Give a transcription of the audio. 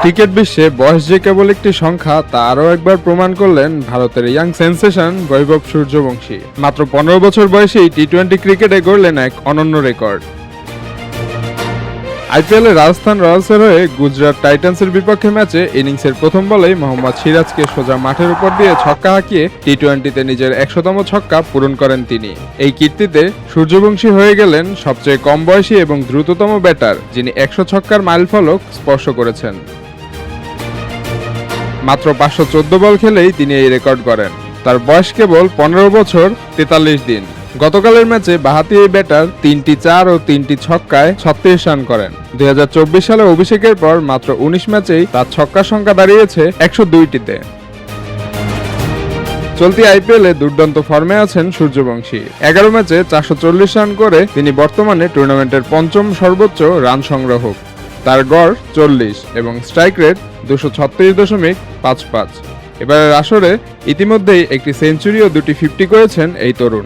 Cricket বিশ্বে বয়স যে কেবল একটি সংখ্যা তা আরও একবার প্রমাণ করলেন ভারতের ইয়াং সেন্সেশন বৈভব সূর্যবংশী। মাত্র 15 বছর বয়সেই টি-20 ক্রিকেটে গড়লেন এক অনন্য রেকর্ড। আইপিএলে রাজস্থান রয়্যালসের হয়ে গুজরাট টাইটান্সের বিপক্ষে ম্যাচে ইনিংসের প্রথম বলেই মোহাম্মদ সিরাজকে সোজা মাঠের উপর দিয়ে ছক্কা হাঁকিয়ে টি-20তে নিজের 100তম ছক্কা পূরণ করেন তিনি। এই কীর্তিতে সূর্যবংশী হয়ে গেলেন সবচেয়ে কম বয়সী এবং দ্রুততম ব্যাটার যিনি 100 ছক্কার মাইলফলক স্পর্শ করেছেন। মাত্র 514 বল খেলেই তিনি এই রেকর্ড করেন। তার বয়স কেবল 15 বছর 43 দিন। গতকালের ম্যাচে বাঁহাতি এই ব্যাটার 3টি 4 ও 3টি ছক্কায় 36 রান করেন। 2024 সালে অভিষেকের পর মাত্র 19 ম্যাচেই তার ছক্কার সংখ্যা দাঁড়িয়েছে 102টিতে। চলতি আইপিএলে দুর্দান্ত ফর্মে আছেন সূর্যবংশী। 11 ম্যাচে 440 রান করে তিনি বর্তমানে টুর্নামেন্টের পঞ্চম সর্বোচ্চ রান সংগ্রাহক। তার গড় 40 এবং স্ট্রাইক রেট 236.55। এবারের আসরে ইতিমধ্যেই একটি সেঞ্চুরি ও দুটি 50 করেছেন এই তরুণ।